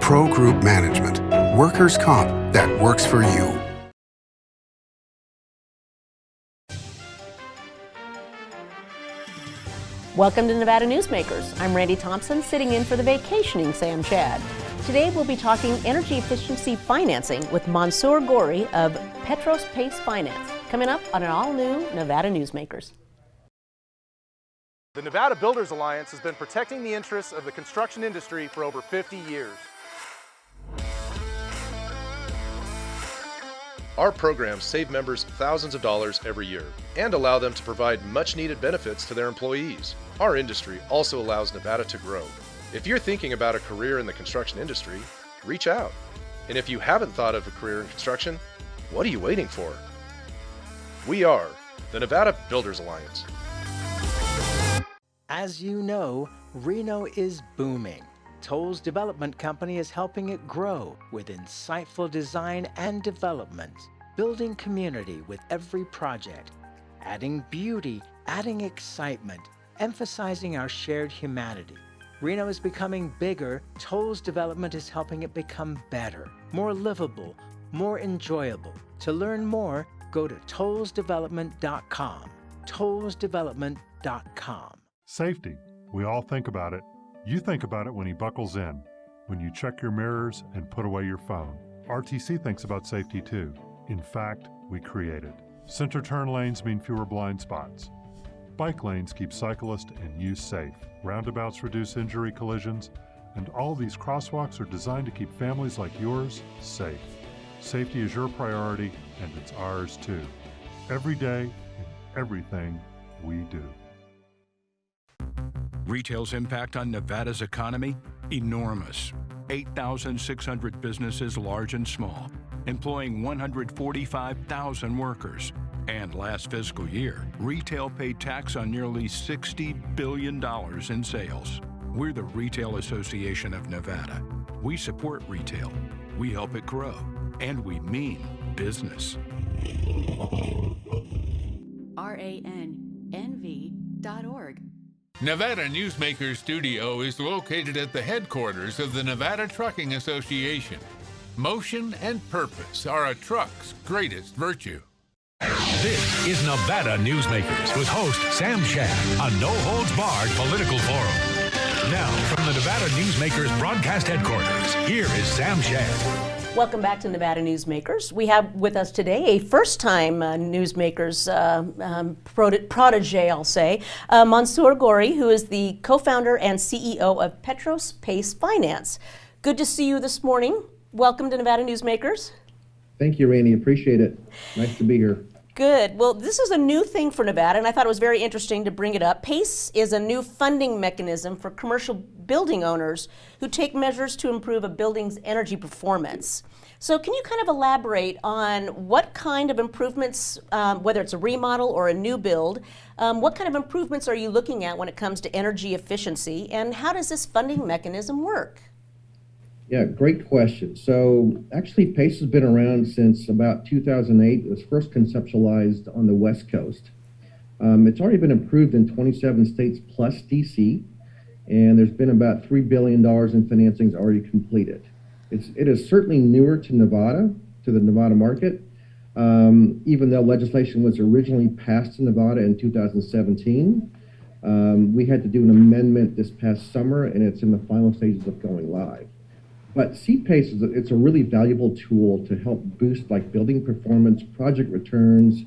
Pro Group Management. Workers' comp that works for you. Welcome to Nevada Newsmakers. I'm Randi Thompson, sitting in for the vacationing Sam Chad. Today we'll be talking energy efficiency financing with Mansoor Ghori of Petros Pace Finance, coming up on an all-new Nevada Newsmakers. The Nevada Builders Alliance has been protecting the interests of the construction industry for over 50 years. Our programs save members thousands of dollars every year and allow them to provide much-needed benefits to their employees. Our industry also allows Nevada to grow. If you're thinking about a career in the construction industry, reach out. And if you haven't thought of a career in construction, what are you waiting for? We are the Nevada Builders Alliance. As you know, Reno is booming. Toll's development company is helping it grow with insightful design and development, building community with every project, adding beauty, adding excitement, emphasizing our shared humanity. Reno is becoming bigger. Toll's development is helping it become better, more livable, more enjoyable. To learn more, go to tollsdevelopment.com. tollsdevelopment.com. Safety. We all think about it. You think about it when he buckles in, when you check your mirrors and put away your phone. RTC thinks about safety too. In fact, we create it. Center turn lanes mean fewer blind spots. Bike lanes keep cyclists and you safe. Roundabouts reduce injury collisions, and all these crosswalks are designed to keep families like yours safe. Safety is your priority, and it's ours too. Every day, in everything we do. Retail's impact on Nevada's economy? Enormous. 8,600 businesses, large and small, employing 145,000 workers. And last fiscal year, retail paid tax on nearly $60 billion in sales. We're the Retail Association of Nevada. We support retail, we help it grow, and we mean business. RANNV.org. Nevada Newsmakers Studio is located at the headquarters of the Nevada Trucking Association. Motion and purpose are a truck's greatest virtue. This is Nevada Newsmakers with host Sam Chad, a no-holds-barred political forum. Now, from the Nevada Newsmakers broadcast headquarters, here is Sam Chad. Welcome back to Nevada Newsmakers. We have with us today a first-time Newsmakers protege, I'll say, Mansoor Ghori, who is the co-founder and CEO of Petros Pace Finance. Good to see you this morning. Welcome to Nevada Newsmakers. Thank you, Randi. Appreciate it. Nice to be here. Good. Well, this is a new thing for Nevada, and I thought it was very interesting to bring it up. PACE is a new funding mechanism for commercial building owners who take measures to improve a building's energy performance. So can you kind of elaborate on what kind of improvements, whether it's a remodel or a new build, what kind of improvements are you looking at when it comes to energy efficiency, and how does this funding mechanism work? Yeah, great question. So actually, PACE has been around since about 2008. It was first conceptualized on the West Coast. It's already been approved in 27 states plus DC, and there's been about $3 billion in financings already completed. It is certainly newer to Nevada, to the Nevada market, even though legislation was originally passed in Nevada in 2017. We had to do an amendment this past summer, and it's in the final stages of going live. But CPACE it's a really valuable tool to help boost like building performance, project returns,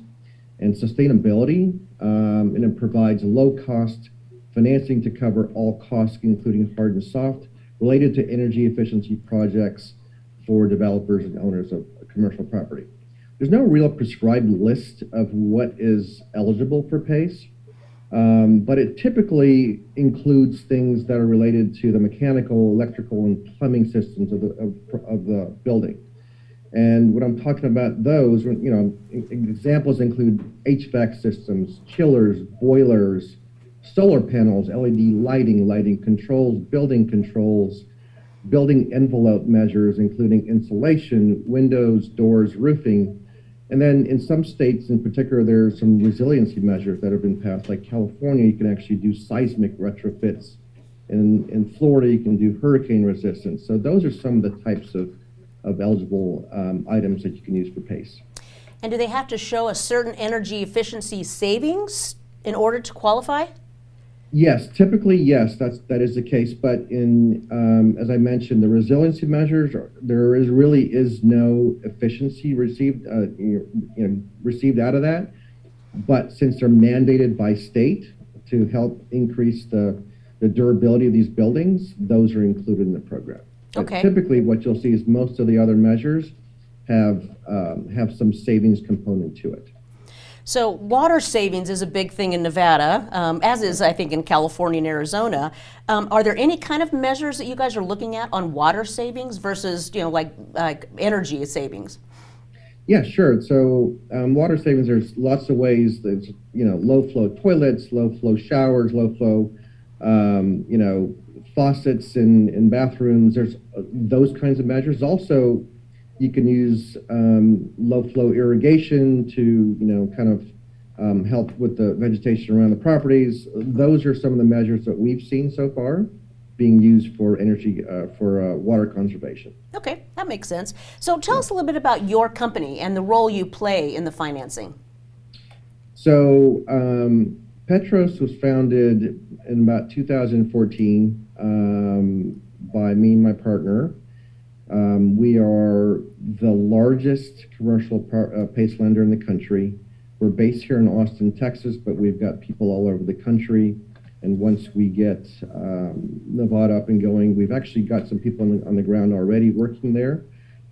and sustainability. And it provides low-cost financing to cover all costs, including hard and soft, related to energy efficiency projects for developers and owners of commercial property. There's no real prescribed list of what is eligible for PACE. But it typically includes things that are related to the mechanical, electrical, and plumbing systems of the building. And when I'm talking about those, examples include HVAC systems, chillers, boilers, solar panels, LED lighting controls, building envelope measures, including insulation, windows, doors, roofing. And then in some states in particular, there's some resiliency measures that have been passed, like California, you can actually do seismic retrofits In Florida, you can do hurricane resistance. So those are some of the types of eligible items that you can use for PACE. And do they have to show a certain energy efficiency savings in order to qualify? Yes, typically, yes, that is the case. But in, as I mentioned, the resiliency measures, there really is no efficiency received received out of that. But since they're mandated by state to help increase the durability of these buildings, those are included in the program. Okay. But typically, what you'll see is most of the other measures have some savings component to it. So water savings is a big thing in Nevada, as is, I think, in California and Arizona. Are there any kind of measures that you guys are looking at on water savings versus, like energy savings? Yeah, sure. So water savings, there's lots of ways. There's, low flow toilets, low flow showers, low flow, faucets in bathrooms. There's those kinds of measures. Also, you can use low flow irrigation to, kind of help with the vegetation around the properties. Those are some of the measures that we've seen so far being used for energy, for water conservation. Okay, that makes sense. So tell us a little bit about your company and the role you play in the financing. So Petros was founded in about 2014 by me and my partner. We are the largest commercial PACE lender in the country. We're based here in Austin, Texas, but we've got people all over the country. And once we get Nevada up and going, we've actually got some people on the ground already working there.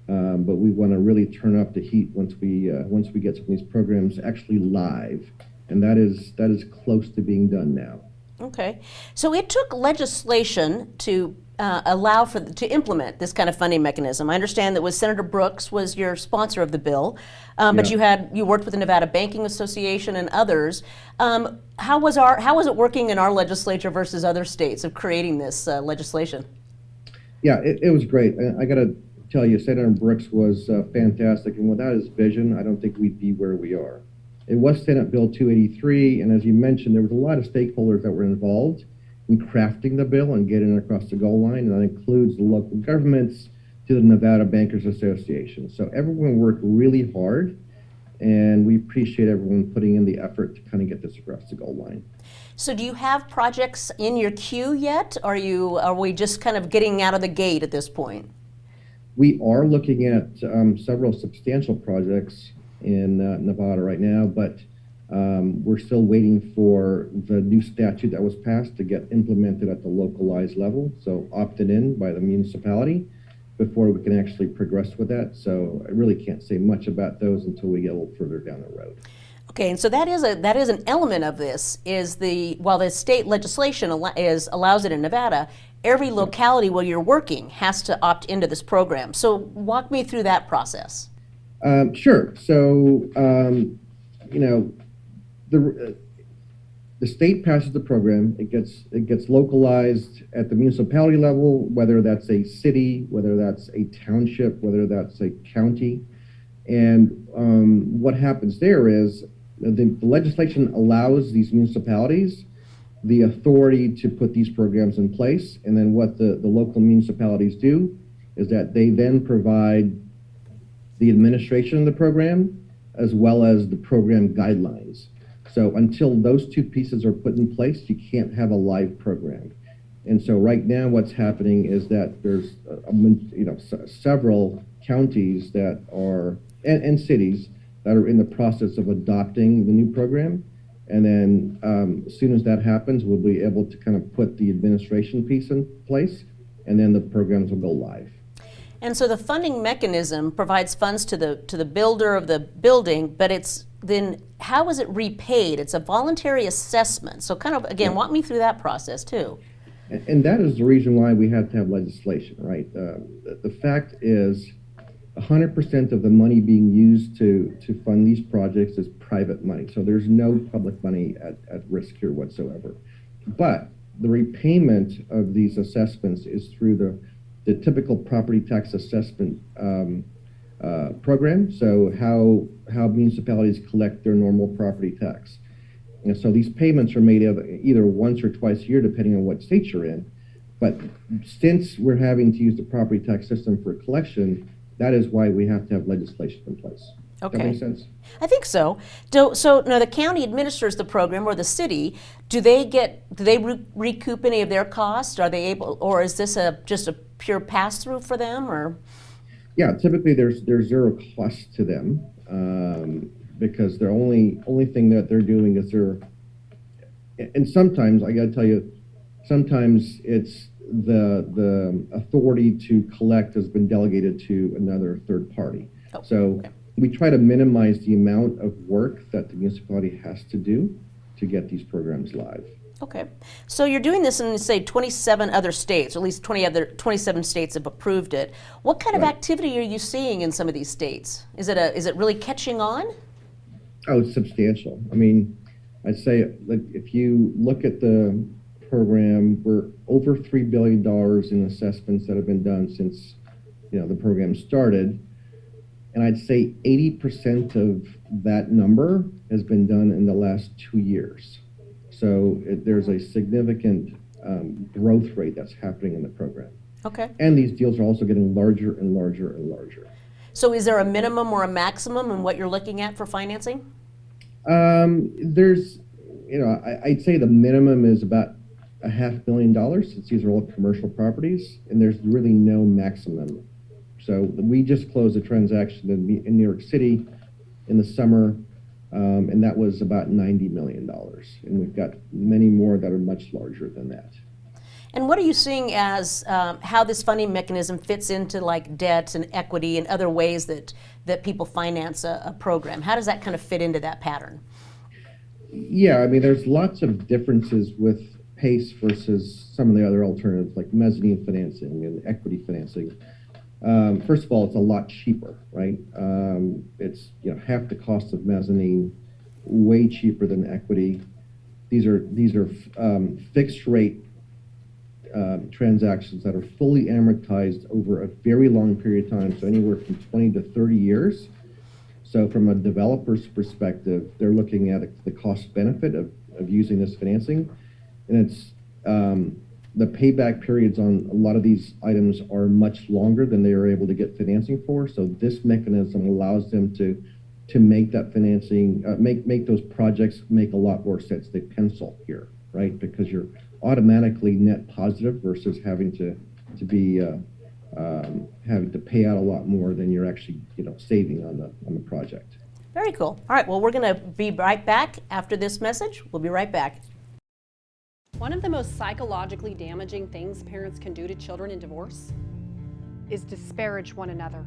But we want to really turn up the heat once we get some of these programs actually live, and that is close to being done now. Okay, so it took legislation to to implement this kind of funding mechanism. I understand that Senator Brooks was your sponsor of the bill, but you worked with the Nevada Banking Association and others. How was it working in our legislature versus other states of creating this legislation? Yeah, it was great. I got to tell you, Senator Brooks was fantastic, and without his vision, I don't think we'd be where we are. It was Senate Bill 283, and as you mentioned, there was a lot of stakeholders that were involved in crafting the bill and getting it across the goal line, and that includes the local governments to the Nevada Bankers Association. So everyone worked really hard, and we appreciate everyone putting in the effort to kind of get this across the goal line. So do you have projects in your queue yet? Are we just kind of getting out of the gate at this point? We are looking at several substantial projects in Nevada right now, but we're still waiting for the new statute that was passed to get implemented at the localized level, so opted in by the municipality before we can actually progress with that. So I really can't say much about those until we get a little further down the road. Okay, and so that is an element of this, while the state legislation allows it in Nevada, every locality where you're working has to opt into this program. So walk me through that process. Sure. So, the state passes the program. It gets localized at the municipality level, whether that's a city, whether that's a township, whether that's a county. And what happens there is the legislation allows these municipalities the authority to put these programs in place. And then what the local municipalities do is that they then provide the administration of the program as well as the program guidelines. So until those two pieces are put in place, you can't have a live program. And so right now what's happening is that there's several counties that are and cities that are in the process of adopting the new program. And then as soon as that happens, we'll be able to kind of put the administration piece in place, and then the programs will go live. And so the funding mechanism provides funds to the builder of the building, but then how is it repaid? It's a voluntary assessment. So kind of, again, walk me through that process too. And that is the reason why we have to have legislation, right? The fact is 100% of the money being used to fund these projects is private money. So there's no public money at risk here whatsoever. But the repayment of these assessments is through the typical property tax assessment program. So how municipalities collect their normal property tax. And so these payments are made either once or twice a year, depending on what state you're in. But since we're having to use the property tax system for collection, that is why we have to have legislation in place. Okay. Does that make sense? I think so. So now the county administers the program, or the city. Do they recoup any of their costs? Are they able, or is this just a pure pass through for them, or? Yeah, typically there's zero cost to them, because the only thing that they're doing is and sometimes I got to tell you, sometimes it's the authority to collect has been delegated to another third party. Oh, so okay. We try to minimize the amount of work that the municipality has to do to get these programs live. Okay. So you're doing this in, say, 27 other states, or at least 27 states have approved it. What kind of activity are you seeing in some of these states? Is it really catching on? Oh, it's substantial. I mean, I'd say, like, if you look at the program, we're over $3 billion in assessments that have been done since, the program started. And I'd say 80% of that number has been done in the last 2 years. So there's a significant growth rate that's happening in the program. Okay. And these deals are also getting larger and larger and larger. So is there a minimum or a maximum in what you're looking at for financing? There's, I'd say the minimum is about $500 million, since these are all commercial properties, and there's really no maximum. So we just closed a transaction in New York City in the summer, and that was about $90 million. And we've got many more that are much larger than that. And what are you seeing as how this funding mechanism fits into like debt and equity and other ways that people finance a program? How does that kind of fit into that pattern? Yeah, I mean, there's lots of differences with PACE versus some of the other alternatives like mezzanine financing and equity financing. First of all, it's a lot cheaper, right? It's half the cost of mezzanine, way cheaper than equity. These are fixed rate transactions that are fully amortized over a very long period of time, so anywhere from 20 to 30 years. So from a developer's perspective, they're looking at the cost benefit of using this financing, and it's the payback periods on a lot of these items are much longer than they are able to get financing for. So this mechanism allows them to make that financing, make those projects make a lot more sense. They pencil here, right? Because you're automatically net positive versus having to be having to pay out a lot more than you're actually saving on the project. Very cool. All right. Well, we're going to be right back after this message. We'll be right back. One of the most psychologically damaging things parents can do to children in divorce is disparage one another,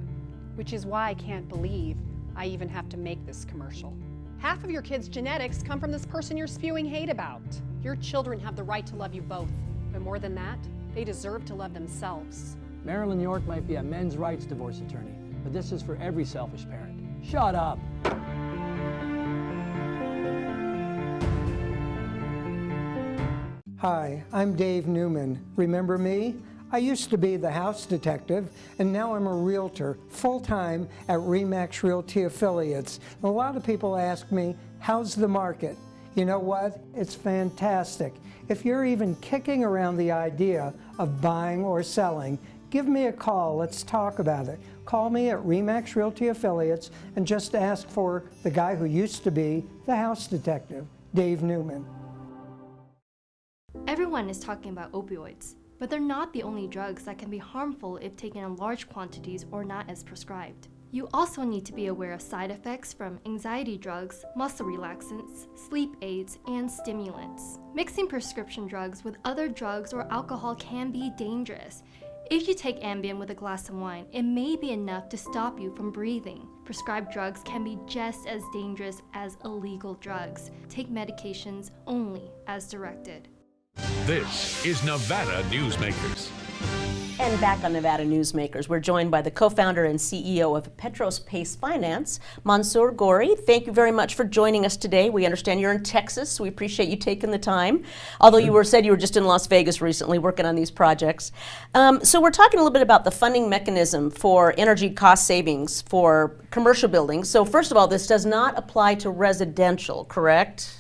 which is why I can't believe I even have to make this commercial. Half of your kids' genetics come from this person you're spewing hate about. Your children have the right to love you both, but more than that, they deserve to love themselves. Marilyn York might be a men's rights divorce attorney, but this is for every selfish parent. Shut up. Hi, I'm Dave Newman. Remember me? I used to be the house detective, and now I'm a realtor, full-time at RE/MAX Realty Affiliates. A lot of people ask me, how's the market? You know what? It's fantastic. If you're even kicking around the idea of buying or selling, give me a call. Let's talk about it. Call me at RE/MAX Realty Affiliates and just ask for the guy who used to be the house detective, Dave Newman. Everyone is talking about opioids, but they're not the only drugs that can be harmful if taken in large quantities or not as prescribed. You also need to be aware of side effects from anxiety drugs, muscle relaxants, sleep aids, and stimulants. Mixing prescription drugs with other drugs or alcohol can be dangerous. If you take Ambien with a glass of wine, it may be enough to stop you from breathing. Prescribed drugs can be just as dangerous as illegal drugs. Take medications only as directed. This is Nevada Newsmakers. And back on Nevada Newsmakers, we're joined by the co-founder and CEO of Petros PACE Finance, Mansoor Ghori. Thank you very much for joining us today. We understand you're in Texas, so we appreciate you taking the time. Although you said you were just in Las Vegas recently working on these projects. So we're talking a little bit about the funding mechanism for energy cost savings for commercial buildings. So first of all, this does not apply to residential, correct?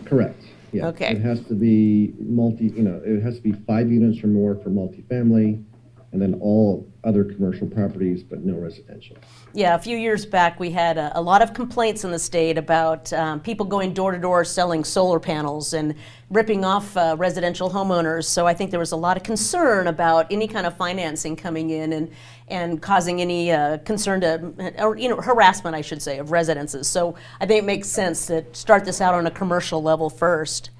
Correct. Yeah. Okay. It has to be it has to be 5 units or more for multifamily, and then all other commercial properties, but no residential. Yeah, a few years back we had a lot of complaints in the state about people going door to door selling solar panels and ripping off residential homeowners. So I think there was a lot of concern about any kind of financing coming in and causing any concern or harassment, I should say, of residences. So I think it makes sense to start this out on a commercial level first.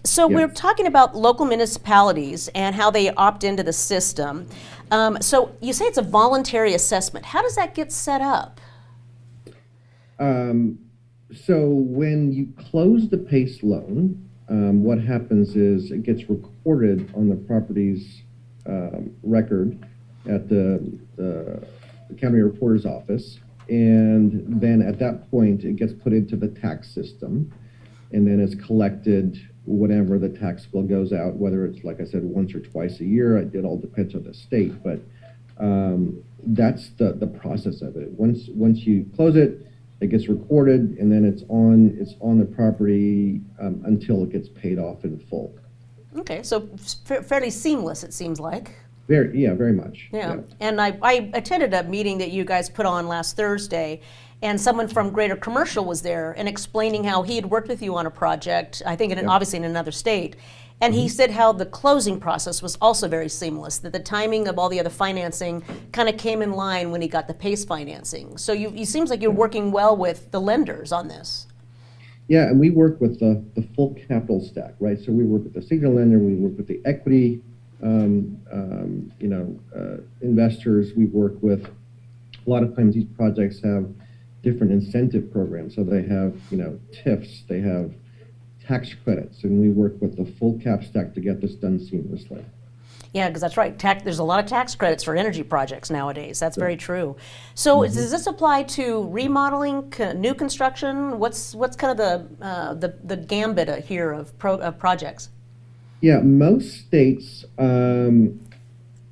So we're talking about local municipalities and how they opt into the system. So you say it's a voluntary assessment. How does that get set up? So when you close the PACE loan, what happens is it gets recorded on the property's record at the county reporter's office, and then at that point it gets put into the tax system, and then it's collected whenever the tax bill goes out, whether it's, like I said, once or twice a year. It all depends on the state, but that's the process of it. Once you close it, it gets recorded, and then it's on the property until it gets paid off in full. Okay, so fairly seamless, it seems like. Very much. Yeah. And I attended a meeting that you guys put on last Thursday, and someone from Greater Commercial was there and explaining how he had worked with you on a project, I think obviously in another state. And he said how the closing process was also very seamless, that the timing of all the other financing kind of came in line when he got the PACE financing. So you seems like you're working well with the lenders on this. Yeah, and we work with the full capital stack, right? So we work with the senior lender, we work with the equity investors. We work with, a lot of times these projects have different incentive programs. So they have, TIFs, they have tax credits, and we work with the full cap stack to get this done seamlessly. Yeah, because that's right. There's a lot of tax credits for energy projects nowadays. That's very true. So does this apply to remodeling, new construction? What's kind of the gambit here of projects? Yeah, most states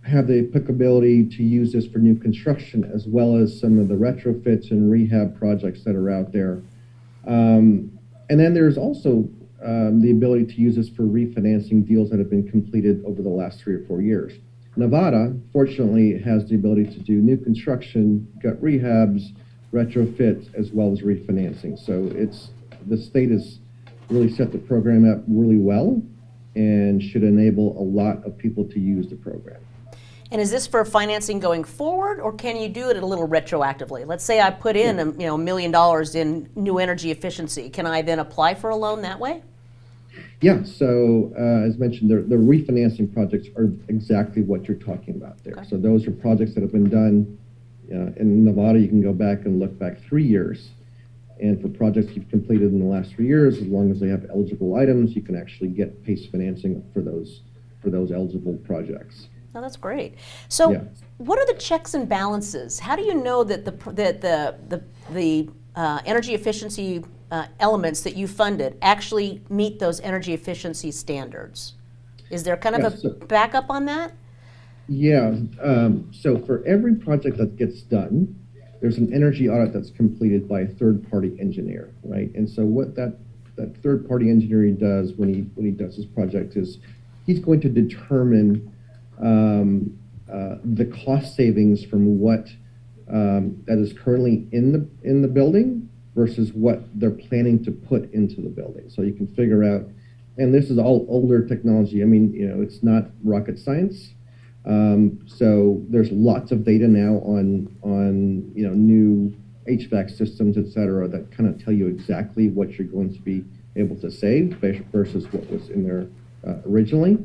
have the applicability to use this for new construction, as well as some of the retrofits and rehab projects that are out there. And then there's also the ability to use this for refinancing deals that have been completed over the last 3 or 4 years. Nevada, fortunately, has the ability to do new construction, gut rehabs, retrofits, as well as refinancing. So the state has really set the program up really well and should enable a lot of people to use the program. And is this for financing going forward, or can you do it a little retroactively? Let's say I put in $1 million in new energy efficiency. Can I then apply for a loan that way? Yeah, so as mentioned, the refinancing projects are exactly what you're talking about there. Okay. So those are projects that have been done in Nevada. You can go back and look back 3 years. And for projects you've completed in the last 3 years, as long as they have eligible items, you can actually get PACE financing for those eligible projects. Oh, that's great. So what are the checks and balances? How do you know that the energy efficiency elements that you funded actually meet those energy efficiency standards? Is there kind of a backup on that? Yeah, so for every project that gets done, there's an energy audit that's completed by a third-party engineer, right? And so what that third-party engineer does when he does his project is he's going to determine the cost savings from what that is currently in the building versus what they're planning to put into the building. So you can figure out, and this is all older technology. I mean, it's not rocket science. So there's lots of data now on new HVAC systems, et cetera, that kind of tell you exactly what you're going to be able to save versus what was in there originally.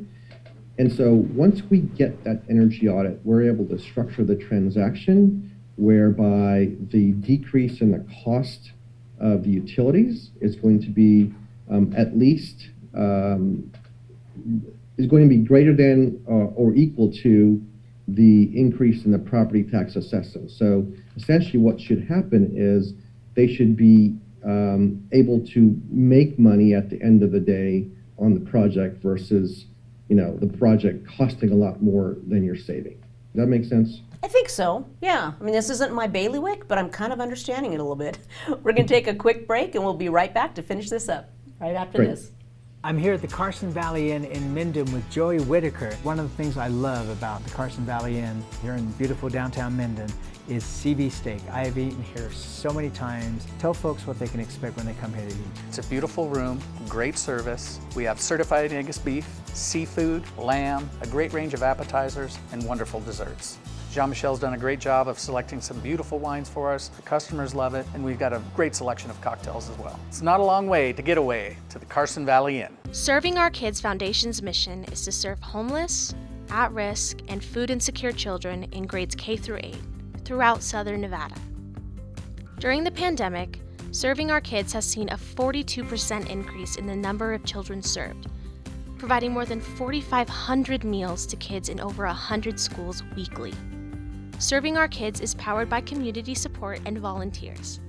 And so once we get that energy audit, we're able to structure the transaction whereby the decrease in the cost of the utilities is going to be at least is going to be greater than or equal to the increase in the property tax assessment. So essentially what should happen is they should be able to make money at the end of the day on the project versus the project costing a lot more than you're saving. Does that make sense? I think so, yeah. I mean, this isn't my bailiwick, but I'm kind of understanding it a little bit. We're going to take a quick break, and we'll be right back to finish this up right after this. I'm here at the Carson Valley Inn in Minden with Joey Whitaker. One of the things I love about the Carson Valley Inn here in beautiful downtown Minden is CV steak. I have eaten here so many times. Tell folks what they can expect when they come here to eat. It's a beautiful room, great service. We have certified Angus beef, seafood, lamb, a great range of appetizers, and wonderful desserts. Jean-Michel's done a great job of selecting some beautiful wines for us. The customers love it, and we've got a great selection of cocktails as well. It's not a long way to get away to the Carson Valley Inn. Serving Our Kids Foundation's mission is to serve homeless, at-risk, and food insecure children in grades K through 8 throughout Southern Nevada. During the pandemic, Serving Our Kids has seen a 42% increase in the number of children served, providing more than 4,500 meals to kids in over 100 schools weekly. Serving Our Kids is powered by community support and volunteers.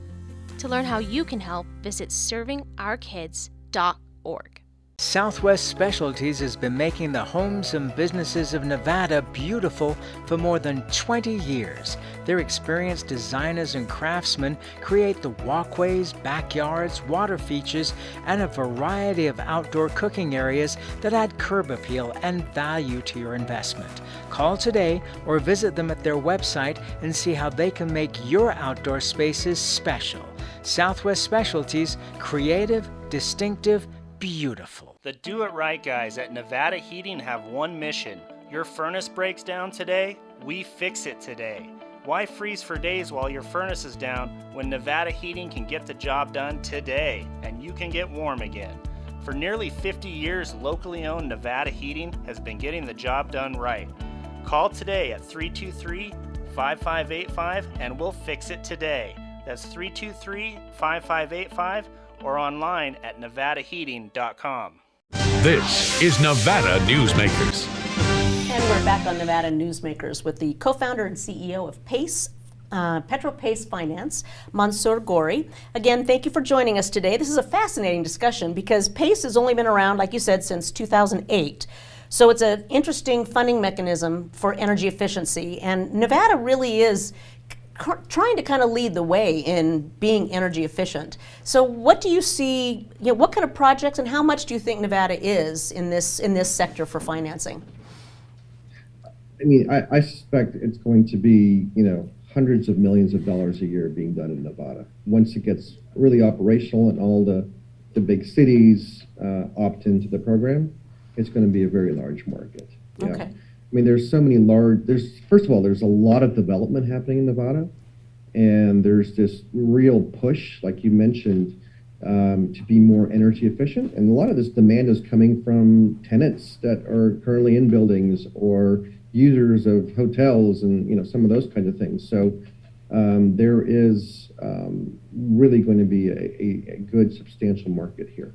To learn how you can help, visit servingourkids.org. Southwest Specialties has been making the homes and businesses of Nevada beautiful for more than 20 years. Their experienced designers and craftsmen create the walkways, backyards, water features, and a variety of outdoor cooking areas that add curb appeal and value to your investment. Call today or visit them at their website and see how they can make your outdoor spaces special. Southwest Specialties, creative, distinctive, beautiful. The Do It Right guys at Nevada Heating have one mission. Your furnace breaks down today, we fix it today. Why freeze for days while your furnace is down when Nevada Heating can get the job done today and you can get warm again? For nearly 50 years, locally owned Nevada Heating has been getting the job done right. Call today at 323-5585 and we'll fix it today. That's 323-5585 or online at nevadaheating.com. This is Nevada Newsmakers. And we're back on Nevada Newsmakers with the co-founder and CEO of PACE, Petros Finance, Mansoor Ghori. Again, thank you for joining us today. This is a fascinating discussion because PACE has only been around, like you said, since 2008. So it's an interesting funding mechanism for energy efficiency, and Nevada really is trying to kind of lead the way in being energy efficient. So what do you see, what kind of projects and how much do you think Nevada is in this sector for financing? I mean, I suspect it's going to be, hundreds of millions of dollars a year being done in Nevada. Once it gets really operational and all the big cities opt into the program, it's going to be a very large market. Yeah. Okay. I mean, there's so many first of all, there's a lot of development happening in Nevada, and there's this real push, like you mentioned, to be more energy efficient. And a lot of this demand is coming from tenants that are currently in buildings or users of hotels and, some of those kinds of things. So there is really going to be a good, substantial market here.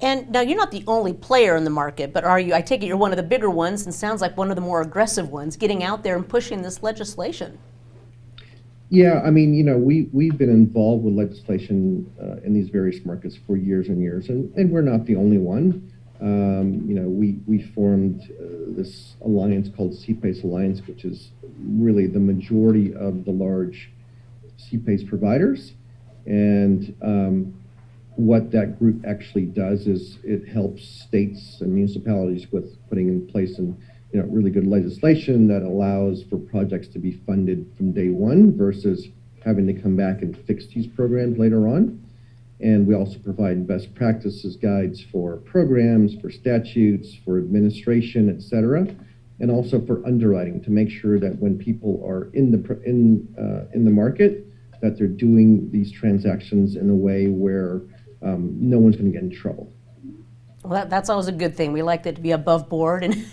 And now you're not the only player in the market, but are you? I take it you're one of the bigger ones and sounds like one of the more aggressive ones getting out there and pushing this legislation. Yeah, I mean, we've been involved with legislation in these various markets for years and years, and we're not the only one. We formed this alliance called CPACE Alliance, which is really the majority of the large CPACE providers. And what that group actually does is it helps states and municipalities with putting in place really good legislation that allows for projects to be funded from day one versus having to come back and fix these programs later on. And we also provide best practices guides for programs, for statutes, for administration, et cetera, and also for underwriting to make sure that when people are in the market, that they're doing these transactions in a way where no one's going to get in trouble. Well, that's always a good thing. We like that to be above board. And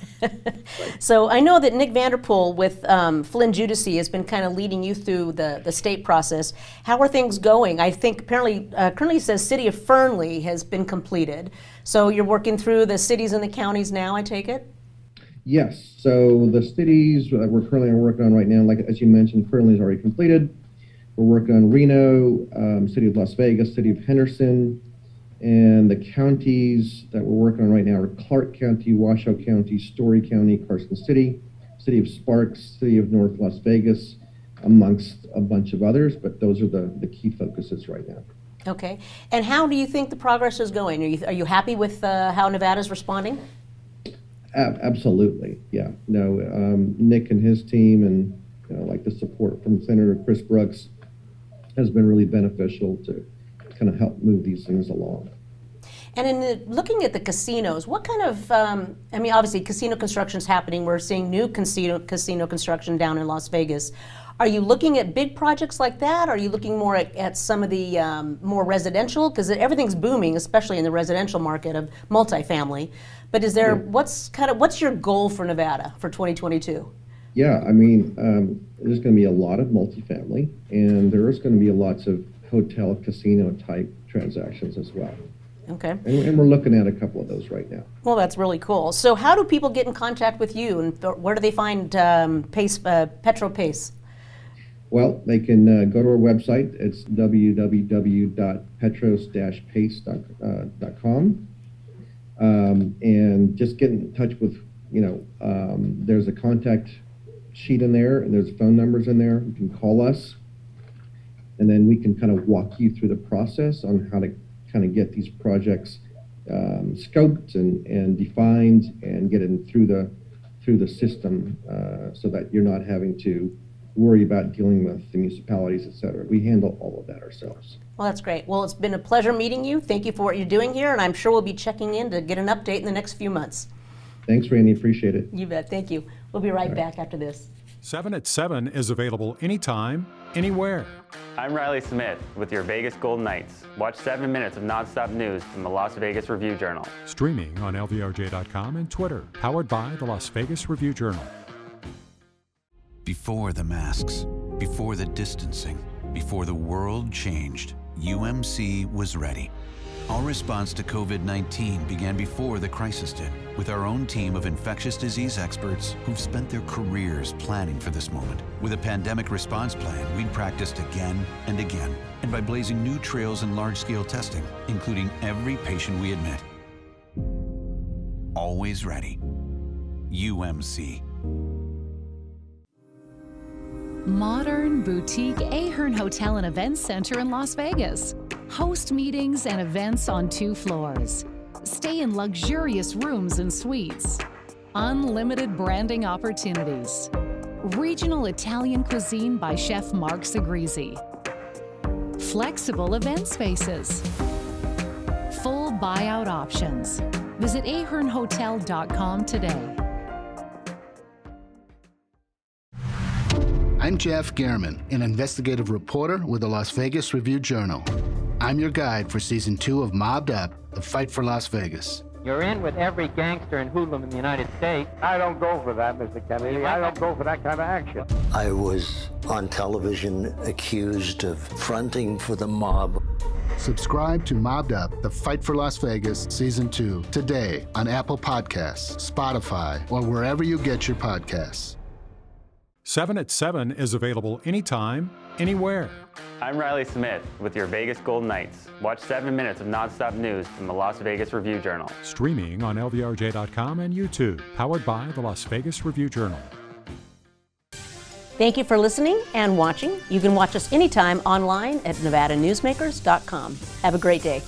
so I know that Nick Vanderpool with Flynn Judici has been kind of leading you through the state process. How are things going? I think apparently currently it says City of Fernley has been completed. So you're working through the cities and the counties now, I take it? Yes. So the cities we're currently working on right now, like as you mentioned, Fernley is already completed. We're working on Reno, City of Las Vegas, City of Henderson, and the counties that we're working on right now are Clark County, Washoe County, Story County, Carson City, City of Sparks, City of North Las Vegas, amongst a bunch of others, but those are the key focuses right now. Okay. And how do you think the progress is going? Are you happy with how Nevada's responding? Absolutely, yeah. No, Nick and his team, and like the support from Senator Chris Brooks, has been really beneficial to kind of help move these things along. And in looking at the casinos, what kind of, I mean, obviously casino construction is happening. We're seeing new casino construction down in Las Vegas. Are you looking at big projects like that? Are you looking more at some of the more residential? Because everything's booming, especially in the residential market of multifamily. But is there, what's your goal for Nevada for 2022? Yeah, I mean, there's going to be a lot of multifamily, and there is going to be lots of hotel casino type transactions as well. Okay. And we're looking at a couple of those right now. Well, that's really cool. So how do people get in contact with you, and where do they find Petro Pace? Well, they can go to our website. It's www.petros-pace.com, and just get in touch with, there's a contact sheet in there, and there's phone numbers in there. You can call us, and then we can kind of walk you through the process on how to kind of get these projects scoped and defined and get it through the system, so that you're not having to worry about dealing with the municipalities, et cetera. We handle all of that ourselves. Well, that's great. Well, it's been a pleasure meeting you. Thank you for what you're doing here, and I'm sure we'll be checking in to get an update in the next few months. Thanks, Randy. Appreciate it. You bet. Thank you. We'll be right back after this. 7 at 7 is available anytime, anywhere. I'm Riley Smith with your Vegas Golden Knights. Watch 7 minutes of nonstop news from the Las Vegas Review-Journal. Streaming on LVRJ.com and Twitter. Powered by the Las Vegas Review-Journal. Before the masks, before the distancing, before the world changed, UMC was ready. Our response to COVID-19 began before the crisis did, with our own team of infectious disease experts who've spent their careers planning for this moment. With a pandemic response plan, we'd practiced again and again, and by blazing new trails in large-scale testing, including every patient we admit. Always ready. UMC. Modern boutique Ahern Hotel and Events Center in Las Vegas. Host meetings and events on 2 floors. Stay in luxurious rooms and suites. Unlimited branding opportunities. Regional Italian cuisine by Chef Mark Segrisi. Flexible event spaces. Full buyout options. Visit ahernhotel.com today. I'm Jeff Gehrman, an investigative reporter with the Las Vegas Review-Journal. I'm your guide for Season 2 of Mobbed Up, The Fight for Las Vegas. You're in with every gangster and hoodlum in the United States. I don't go for that, Mr. Kennedy. I don't go for that kind of action. I was on television accused of fronting for the mob. Subscribe to Mobbed Up, The Fight for Las Vegas, Season 2, today on Apple Podcasts, Spotify, or wherever you get your podcasts. 7 at 7 is available anytime, anywhere. I'm Riley Smith with your Vegas Golden Knights. Watch 7 minutes of nonstop news from the Las Vegas Review-Journal. Streaming on LVRJ.com and YouTube. Powered by the Las Vegas Review-Journal. Thank you for listening and watching. You can watch us anytime online at NevadaNewsmakers.com. Have a great day.